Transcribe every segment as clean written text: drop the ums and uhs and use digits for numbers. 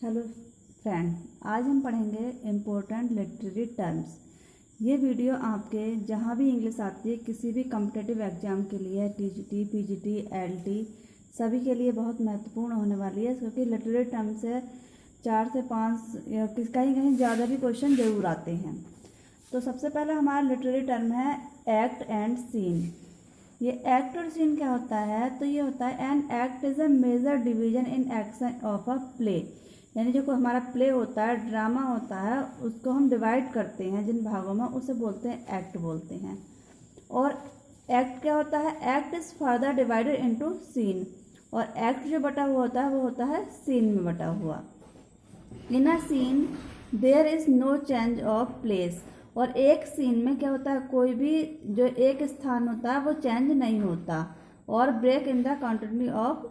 Hello friend, आज हम पढ़ेंगे इम्पोर्टेंट लिटरेरी टर्म्स। ये वीडियो आपके जहाँ भी इंग्लिश आती है किसी भी कॉम्पिटिटिव एग्जाम के लिए, टीजीटी, पीजीटी, एलटी, सभी के लिए बहुत महत्वपूर्ण होने वाली है, क्योंकि लिटरेरी टर्म से 4 से 5 या कहीं कहीं ज़्यादा भी क्वेश्चन ज़रूर आते हैं। तो सबसे पहला हमारा लिटरेरी टर्म है एक्ट एंड सीन। ये एक्ट और सीन क्या होता है? तो ये होता है an act is a major division in action of a play. यानी जो कोई हमारा प्ले होता है, ड्रामा होता है, उसको हम डिवाइड करते हैं जिन भागों में, उसे बोलते हैं एक्ट बोलते हैं। और एक्ट क्या होता है? Act is further divided into scene. और एक्ट जो बटा हुआ होता है वो होता है सीन में बटा हुआ। In a scene there is no change of place. और एक सीन में क्या होता है, कोई भी जो एक स्थान होता है वो चेंज नहीं होता। और break in the continuity of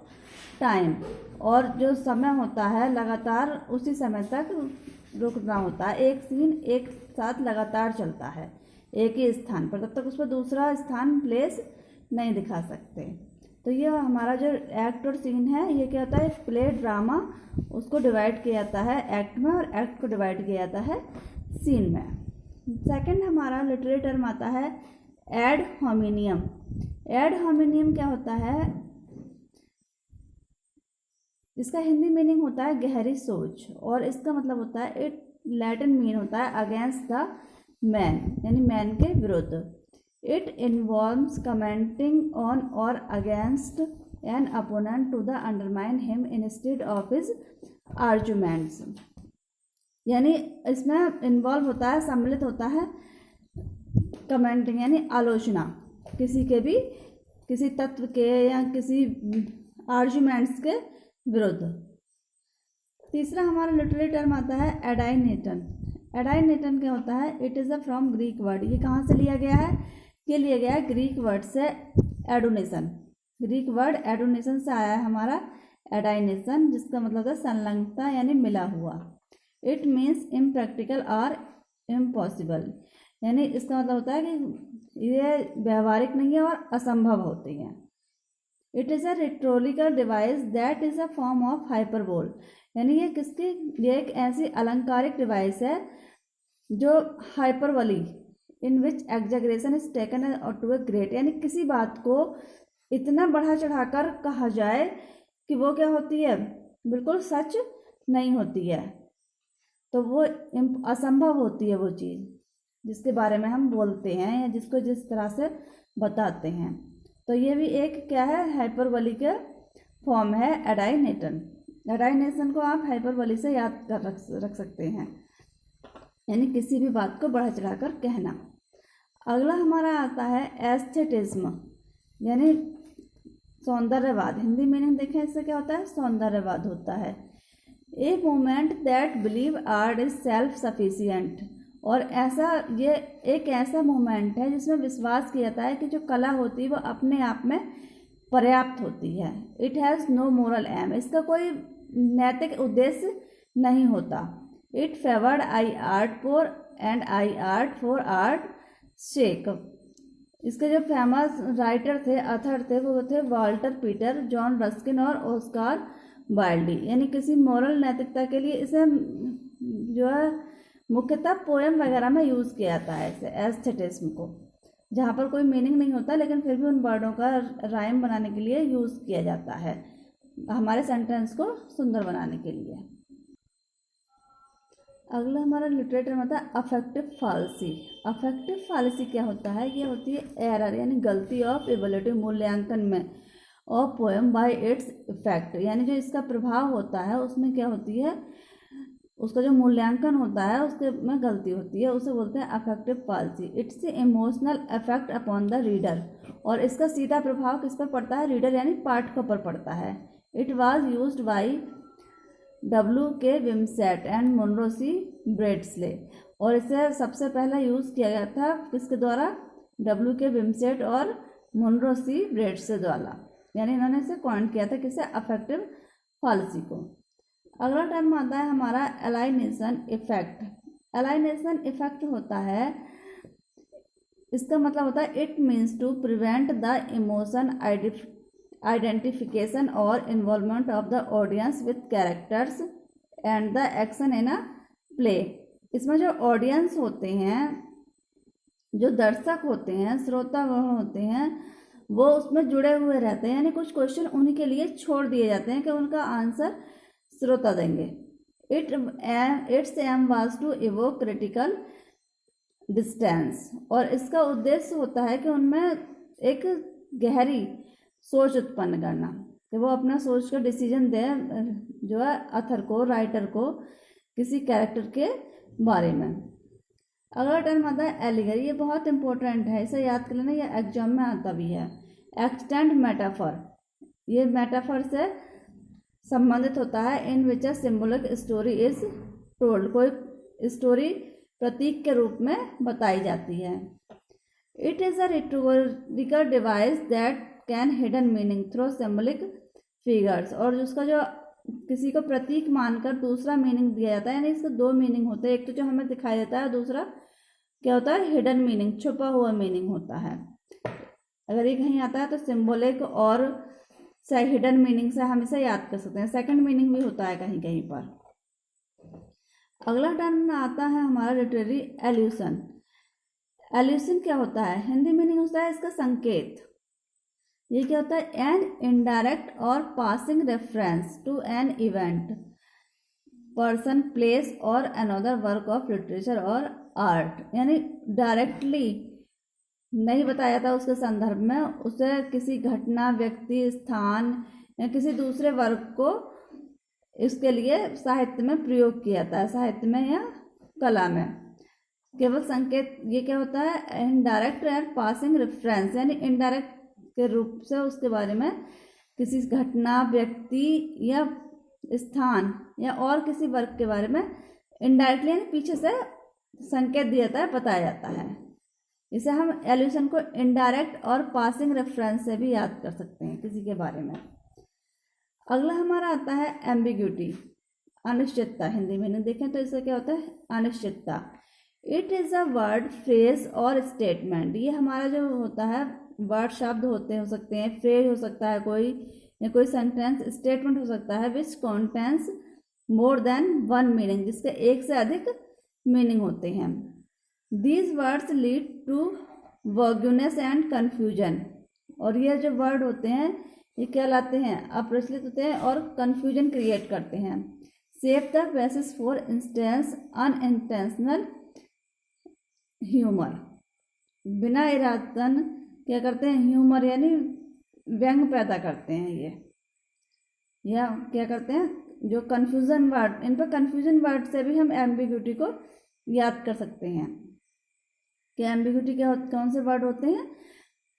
time, और जो समय होता है लगातार उसी समय तक रुकना होता है। एक सीन एक साथ लगातार चलता है एक ही स्थान पर, तब तक उस पर दूसरा स्थान प्लेस नहीं दिखा सकते। तो ये हमारा जो एक्ट और सीन है, ये क्या होता है, प्ले ड्रामा, उसको डिवाइड किया जाता है एक्ट में, और एक्ट को डिवाइड किया जाता है सीन में। सेकंड हमारा लिटरेरी टर्म आता है एड होमिनियम। एड होमिनियम क्या होता है? इसका हिंदी मीनिंग होता है गहरी सोच, और इसका मतलब होता है, इट लैटिन मीन होता है अगेंस्ट द मैन, यानी मैन के विरुद्ध। इट इन्वॉल्व्स कमेंटिंग ऑन और against an opponent to the undermine him instead of his arguments. यानी इसमें इन्वॉल्व होता है, सम्मिलित होता है कमेंटिंग, यानी आलोचना किसी के भी, किसी तत्व के या किसी आर्गुमेंट्स के विरुद्ध। तीसरा हमारा लिटरेरी टर्म आता है एडाइनेटन। एडाइनेटन क्या होता है? It is a from Greek word. ये कहाँ से लिया गया है? ये लिया गया है ग्रीक वर्ड से एडोनेशन। ग्रीक वर्ड एडोनेशन से आया है हमारा एडाइनेशन, जिसका मतलब है संलग्नता, यानी मिला हुआ। इट मीन्स इम्प्रैक्टिकल और इम्पॉसिबल, यानी इसका मतलब होता है कि ये व्यवहारिक नहीं है और असंभव होती हैं। It is a rhetorical device that is a form of hyperbole. यानी ये एक ऐसी अलंकारिक डिवाइस है जो hyperbole, in which exaggeration is taken to a great, यानी किसी बात को इतना बढ़ा चढ़ाकर कहा जाए कि वो क्या होती है, बिल्कुल सच नहीं होती है। तो वो असंभव होती है वो चीज़ जिसके बारे में हम बोलते हैं या जिसको जिस तरह से बताते हैं। तो ये भी एक क्या है, हाइपरबोली का फॉर्म है एडाइनेटन। एडाइनेशन को आप हाइपरबोली से याद कर रख सकते हैं, यानी किसी भी बात को बढ़ा चढ़ाकर कहना। अगला हमारा आता है एस्थेटिज्म, यानी सौंदर्यवाद। हिंदी मीनिंग देखें इससे क्या होता है? सौंदर्यवाद होता है a movement that believe art is self sufficient. और ये एक ऐसा मूवमेंट है जिसमें विश्वास किया जाता है कि जो कला होती है वो अपने आप में पर्याप्त होती है। It has no moral aim, इसका कोई नैतिक उद्देश्य नहीं होता। It favoured I art for and I art for art sake. इसके जो फेमस राइटर थे, अथर थे, वो थे वाल्टर पीटर, जॉन रस्किन और ऑस्कार वाइल्डी। यानी किसी मॉरल नैतिकता के लिए इसे जो है मुख्यतः पोएम वगैरह में यूज़ किया जाता है इसे एस्थेटिज्म को, जहाँ पर कोई मीनिंग नहीं होता लेकिन फिर भी उन वर्डों का राइम बनाने के लिए यूज़ किया जाता है, हमारे सेंटेंस को सुंदर बनाने के लिए। अगला हमारा लिटरेचर में आता है अफेक्टिव फॉल्सी। अफेक्टिव फॉल्सी क्या होता है? ये होती है एरर, यानी गलती ऑफ इवैल्यूएटिव, मूल्यांकन में, of poem by its effect. यानी जो इसका प्रभाव होता है उसमें क्या होती है, उसका जो मूल्यांकन होता है उसके में गलती होती है, उसे बोलते हैं affective falsies. It's emotional effect upon the reader. और इसका सीधा प्रभाव किस पर पड़ता है? रीडर यानी पाठकों पर पड़ता है। It was used by W.K. Wimsatt and Monroe C Beardsley. और इसे सबसे पहला यूज़ किया गया था किसके द्वारा? W.K. विमसेट और मोनरो सी ब्रेडस्ले द्वारा, यानी इन्होंने इसे कॉइन किया था किसे? अफेक्टिव फॉल्सी को। अगला टर्म आता है हमारा एलाइनेशन इफेक्ट। एलाइनेशन इफेक्ट होता है, इसका मतलब होता है it means to prevent the emotion identification or involvement of the audience with characters and the action in a play. इसमें जो ऑडियंस होते हैं, जो दर्शक होते हैं, श्रोता वह होते हैं, वो उसमें जुड़े हुए रहते हैं, यानी कुछ क्वेश्चन उन्हीं के लिए छोड़ दिए जाते हैं कि उनका आंसर श्रोता देंगे। It's aim was to evoke critical distance, और इसका उद्देश्य होता है कि उनमें एक गहरी सोच उत्पन्न करना, कि वो अपना सोच कर डिसीजन दे जो है अथर को, राइटर को, किसी कैरेक्टर के बारे में। अगला टर्म आता है एलिगरी। ये बहुत इंपॉर्टेंट है, इसे याद कर लेना, ये एग्जाम में आता भी है। एक्सटेंड मेटाफर, ये मेटाफर से संबंधित होता है। In which a symbolic story is told, कोई स्टोरी प्रतीक के रूप में बताई जाती है। It is a rhetorical device that can hidden meaning through symbolic figures, और उसका जो किसी को प्रतीक मानकर दूसरा मीनिंग दिया जाता है, यानी इसके दो मीनिंग होते हैं, एक तो जो हमें दिखाई देता है, दूसरा क्या होता है, हिडन मीनिंग, छुपा हुआ मीनिंग होता है। अगर ये कहीं आता है तो सिंबॉलिक और हिडन मीनिंग से हम इसे याद कर सकते हैं। सेकंड मीनिंग भी होता है कहीं कहीं पर। अगला टर्म आता है हमारा लिटरेरी एल्यूशन। एल्यूशन क्या होता है, हिंदी मीनिंग होता है इसका संकेत। ये क्या होता है, एन इनडायरेक्ट और passing reference to an event, person, place और अनदर वर्क ऑफ लिटरेचर और आर्ट, यानी डायरेक्टली नहीं बताया जाता उसके संदर्भ में, उसे किसी घटना, व्यक्ति, स्थान या किसी दूसरे वर्क को इसके लिए साहित्य में प्रयोग किया जाता है, साहित्य में या कला में। केवल संकेत, ये क्या होता है, इनडायरेक्ट एंड पासिंग रेफरेंस, यानी इनडायरेक्ट के रूप से उसके बारे में किसी घटना, व्यक्ति या स्थान या और किसी वर्ग के बारे में इनडायरेक्टली यानी पीछे से संकेत दिया जाता है, बताया जाता है। इसे हम एल्यूशन को इनडायरेक्ट और पासिंग रेफरेंस से भी याद कर सकते हैं किसी के बारे में। अगला हमारा आता है एम्बिग्यूटी, अनिश्चितता। हिंदी में देखें तो इससे क्या होता है, अनिश्चितता। It is a word, phrase और स्टेटमेंट। ये हमारा जो होता है वर्ड, शब्द हो सकते हैं, फ्रेज हो सकता है कोई, या कोई सेंटेंस, स्टेटमेंट हो सकता है which contains more than one meaning, जिसके एक से अधिक मीनिंग होते हैं। These words lead to vagueness and confusion, और ये जो वर्ड होते हैं ये क्या लाते हैं, अप्रचलित होते हैं और कन्फ्यूजन क्रिएट करते हैं। Save the basis for instance unintentional humour, बिना इरादतन क्या करते हैं, ह्यूमर यानी व्यंग पैदा करते हैं ये, या क्या करते हैं, जो कन्फ्यूजन वर्ड, इन पर कन्फ्यूजन वर्ड से भी हम एम्बिग्यूटी को याद कर सकते हैं कि एम्बिग्यूटी क्या कौन से वर्ड होते हैं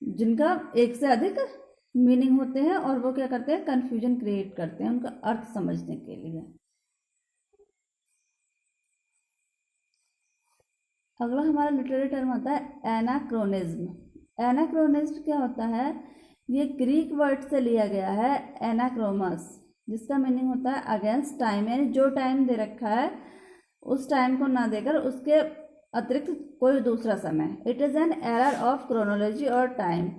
जिनका एक से अधिक मीनिंग होते हैं और वो क्या करते हैं, कन्फ्यूजन क्रिएट करते हैं उनका अर्थ समझने के लिए। अगला हमारा लिटरेरी टर्म आता है एनाक्रोनिज्म। एनाक्रोनिज्म क्या होता है, ये ग्रीक वर्ड से लिया गया है, एनाक्रोमस, जिसका मीनिंग होता है अगेंस्ट टाइम, यानी जो टाइम दे रखा है उस टाइम को ना देकर उसके अतिरिक्त कोई दूसरा समय। It is an error of chronology और time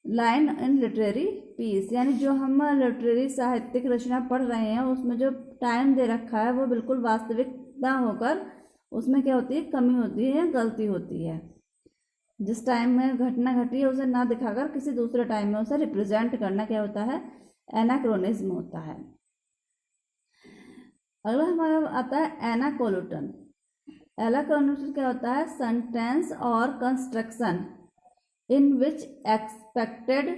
line in literary piece, यानी जो हम लिटरेरी साहित्यिक रचना पढ़ रहे हैं उसमें जो टाइम दे रखा है वो बिल्कुल वास्तविक ना होकर उसमें क्या होती है, कमी होती है या गलती होती है। जिस टाइम में घटना घटी है उसे ना दिखाकर किसी दूसरे टाइम में उसे रिप्रेजेंट करना क्या होता है, एनाक्रोनिज्म होता है। अगला हमारा आता है एनाकोलुटन। एनाकोलुटन क्या होता है, सेंटेंस और construction in which expected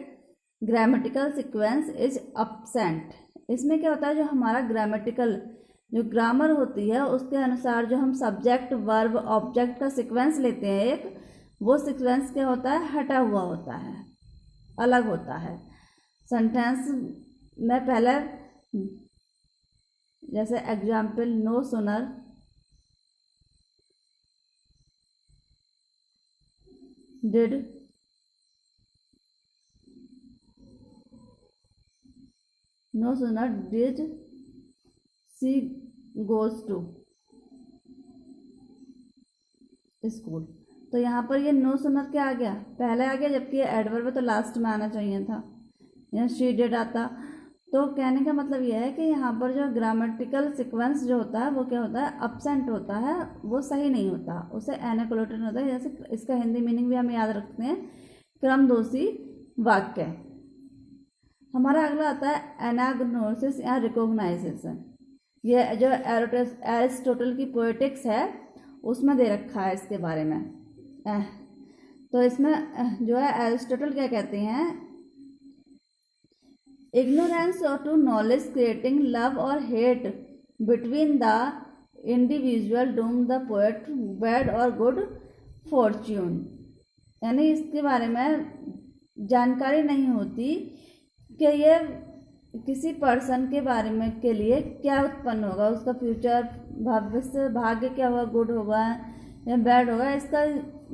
grammatical sequence is absent. इसमें क्या होता है, जो हमारा ग्रामेटिकल जो ग्रामर होती है उसके अनुसार जो हम सब्जेक्ट, वर्ब, ऑब्जेक्ट का सीक्वेंस लेते हैं एक, वो सीक्वेंस क्या होता है, हटा हुआ होता है, अलग होता है। सेंटेंस में पहले जैसे example, no sooner did no sooner did she goes to school, तो यहाँ पर ये नो सुनर क्या आ गया, पहले आ गया, जबकि ये एडवर्ब तो लास्ट में आना चाहिए था, यहाँ शी डिड आता, तो कहने का मतलब यह है कि यहाँ पर जो ग्रामेटिकल सीक्वेंस जो होता है वो क्या होता है, अब्सेंट होता है, वो सही नहीं होता, उसे एनाकोलेटन होता है। जैसे इसका हिंदी मीनिंग भी हम याद रखते हैं, क्रमदोषी वाक्य। हमारा अगला आता है एनाग्नोसिस या रिकॉग्नाइजेशन। ये जो एरिस्टोटल की पोएटिक्स है उसमें दे रखा है इसके बारे में। तो इसमें जो है एरिस्टोटल क्या कहते हैं, इग्नोरेंस और टू नॉलेज क्रिएटिंग लव और hate between the individual Doom the poet bad और गुड फॉर्च्यून। यानी इसके बारे में जानकारी नहीं होती कि ये किसी पर्सन के बारे में के लिए क्या उत्पन्न होगा, उसका फ्यूचर भविष्य भाग्य क्या होगा, गुड होगा या बैड होगा, इसका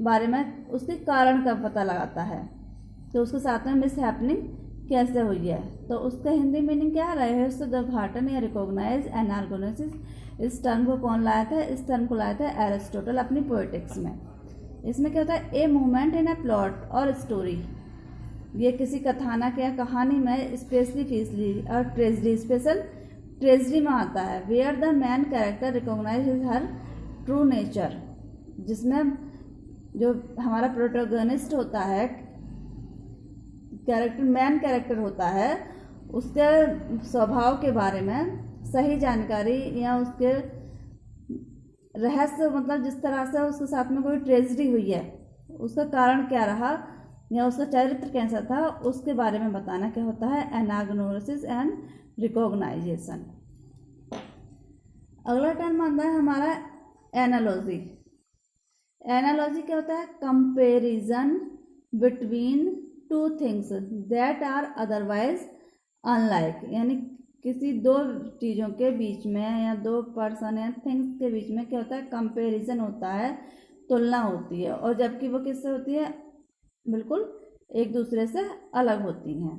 बारे में उसके कारण का पता लगाता है। तो उसके साथ में मिस हैपनिंग कैसे हुई है, तो उसका हिंदी मीनिंग क्या है, रहस्य उद्घाटन या रिकॉग्नाइज एनार्गोनेसिस। इस टर्म को कौन लाया था, इस टर्म को लाया था एरिस्टोटल अपनी पोएटिक्स में। इसमें क्या होता है, a movement in A plot और स्टोरी, ये किसी कथानक या कहानी में स्पेशली फीसली और ट्रेजडी, स्पेशल ट्रेजडी में आता है, where the main character recognise his her true nature, जिसमें जो हमारा प्रोटोगनिस्ट होता है, कैरेक्टर मैन कैरेक्टर होता है, उसके स्वभाव के बारे में सही जानकारी या उसके रहस्य, मतलब जिस तरह से उसके साथ में कोई ट्रेजडी हुई है, उसका कारण क्या रहा या उसका चरित्र कैसा था, उसके बारे में बताना क्या होता है, एनाग्नोसिस एंड रिकॉग्नाइजेशन। अगला टर्म आता है हमारा एनालॉजी। एनालॉजी क्या होता है, comparison between two things that are otherwise unlike. यानी किसी दो चीज़ों के बीच में या दो पर्सन या थिंग्स के बीच में क्या होता है, कंपेरिजन होता है, तुलना होती है, और जबकि वो किससे होती है, बिल्कुल एक दूसरे से अलग होती हैं।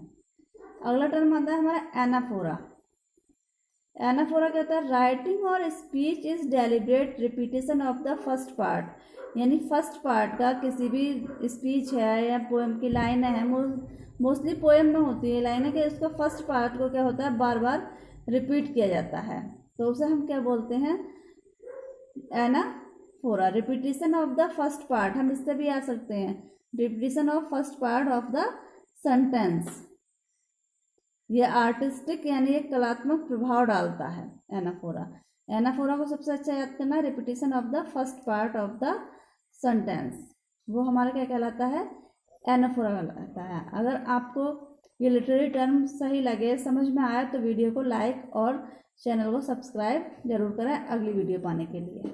अगला टर्म आता है हमारा एनाफोरा। एनाफोरा क्या होता है, राइटिंग और speech is deliberate repetition of the first part. यानी फर्स्ट पार्ट का किसी भी स्पीच है या पोएम की लाइन है, मोस्टली पोएम में होती है लाइन है कि उसका फर्स्ट पार्ट को क्या होता है, बार बार रिपीट किया जाता है, तो उसे हम क्या बोलते हैं, anaphora. Repetition of the first part, हम इससे भी आ सकते हैं, repetition of first part of the sentence. ये आर्टिस्टिक यानी एक कलात्मक प्रभाव डालता है एनाफोरा। एनाफोरा को सबसे अच्छा याद करना है, repetition of the first part of the sentence, वो हमारा क्या कहलाता है, एनाफोरा कहलाता है। अगर आपको ये लिटरेरी टर्म सही लगे, समझ में आया, तो वीडियो को लाइक और चैनल को सब्सक्राइब जरूर करें अगली वीडियो पाने के लिए।